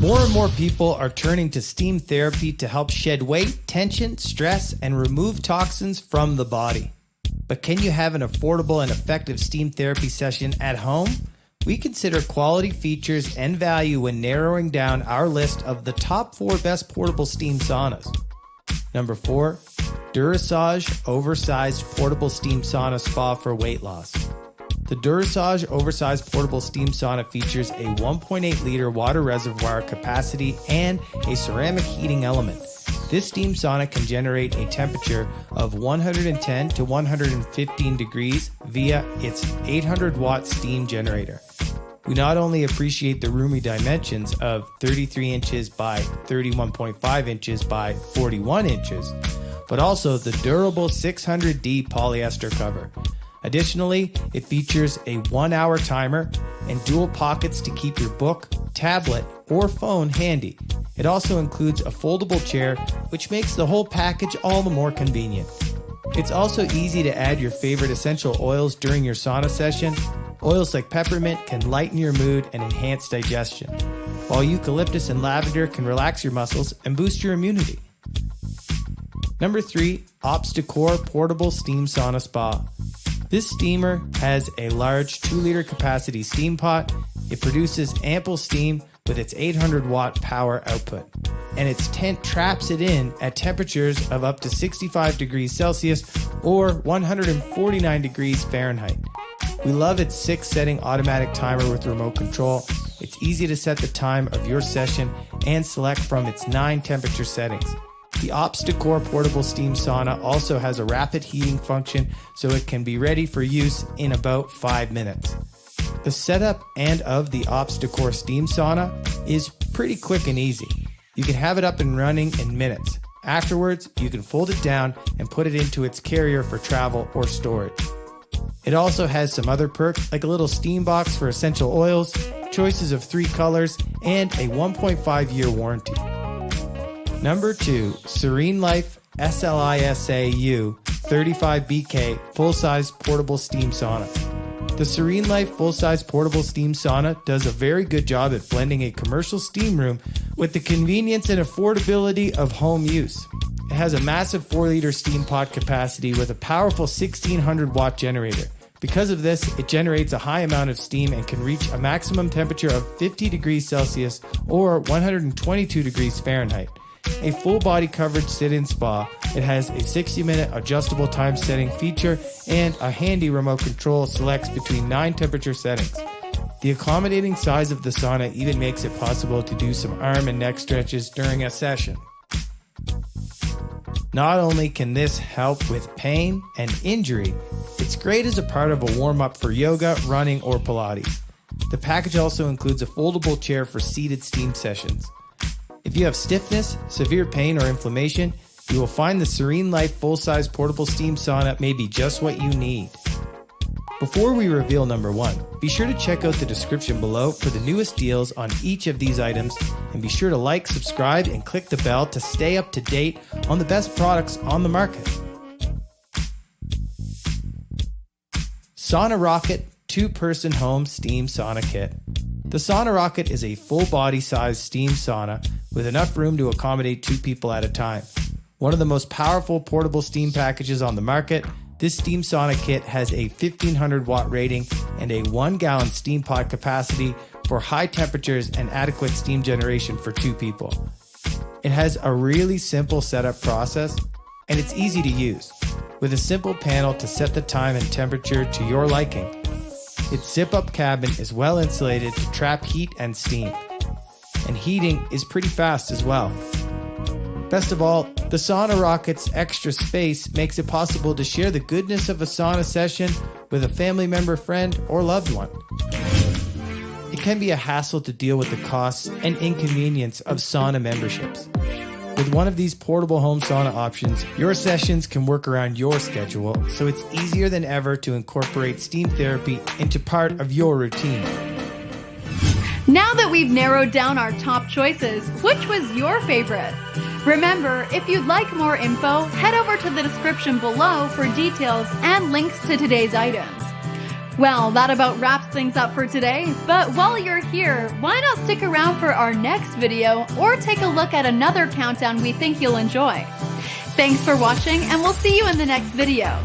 More and more people are turning to steam therapy to help shed weight, tension, stress, and remove toxins from the body. But can you have an affordable and effective steam therapy session at home? We consider quality, features, and value when narrowing down our list of the top 4 best portable steam saunas. Number 4, Durasage Oversized Portable Steam Sauna Spa for Weight Loss. The Durasage Oversized Portable Steam Sauna features a 1.8 liter water reservoir capacity and a ceramic heating element. This steam sauna can generate a temperature of 110 to 115 degrees via its 800 watt steam generator. We not only appreciate the roomy dimensions of 33 inches by 31.5 inches by 41 inches, but also the durable 600D polyester cover. Additionally, it features a 1-hour timer and dual pockets to keep your book, tablet, or phone handy. It also includes a foldable chair, which makes the whole package all the more convenient. It's also easy to add your favorite essential oils during your sauna session. Oils like peppermint can lighten your mood and enhance digestion, while eucalyptus and lavender can relax your muscles and boost your immunity. Number 3, OppsDecor Portable Steam Sauna Spa. This steamer has a large 2-liter capacity steam pot. It produces ample steam with its 800 watt power output, and its tent traps it in at temperatures of up to 65 degrees Celsius or 149 degrees Fahrenheit. We love its 6-setting automatic timer with remote control. It's easy to set the time of your session and select from its 9 temperature settings. The OppsDecor Portable Steam Sauna also has a rapid heating function, so it can be ready for use in about 5 minutes. The setup of the OppsDecor Steam Sauna is pretty quick and easy. You can have it up and running in minutes. Afterwards, you can fold it down and put it into its carrier for travel or storage. It also has some other perks like a little steam box for essential oils, choices of 3 colors, and a 1.5-year warranty. Number 2, Serene Life SLISA-U 35BK Full-Size Portable Steam Sauna. The Serene Life Full-Size Portable Steam Sauna does a very good job at blending a commercial steam room with the convenience and affordability of home use. It has a massive 4-liter steam pot capacity with a powerful 1600 watt generator. Because of this, it generates a high amount of steam and can reach a maximum temperature of 50 degrees Celsius or 122 degrees Fahrenheit. A full body coverage sit-in spa, it has a 60-minute adjustable time setting feature and a handy remote control selects between 9 temperature settings. The accommodating size of the sauna even makes it possible to do some arm and neck stretches during a session. Not only can this help with pain and injury, it's great as a part of a warm-up for yoga, running, or Pilates. The package also includes a foldable chair for seated steam sessions. If you have stiffness, severe pain, or inflammation, you will find the Serene Life Full-Size Portable Steam Sauna may be just what you need. Before we reveal number 1, be sure to check out the description below for the newest deals on each of these items, and be sure to like, subscribe, and click the bell to stay up to date on the best products on the market. Sauna Rocket 2-Person Home Steam Sauna Kit. The Sauna Rocket is a full-body size steam sauna with enough room to accommodate 2 people at a time. One of the most powerful portable steam packages on the market, this steam sauna kit has a 1500 watt rating and a 1-gallon steam pot capacity for high temperatures and adequate steam generation for 2 people. It has a really simple setup process, and it's easy to use, with a simple panel to set the time and temperature to your liking. Its zip-up cabin is well insulated to trap heat and steam, and heating is pretty fast as well. Best of all, the Sauna Rocket's extra space makes it possible to share the goodness of a sauna session with a family member, friend, or loved one. It can be a hassle to deal with the costs and inconvenience of sauna memberships. With one of these portable home sauna options, your sessions can work around your schedule, so it's easier than ever to incorporate steam therapy into part of your routine. Now that we've narrowed down our top choices, which was your favorite? Remember, if you'd like more info, head over to the description below for details and links to today's items. Well, that about wraps things up for today, but while you're here, why not stick around for our next video or take a look at another countdown we think you'll enjoy. Thanks for watching, and we'll see you in the next video.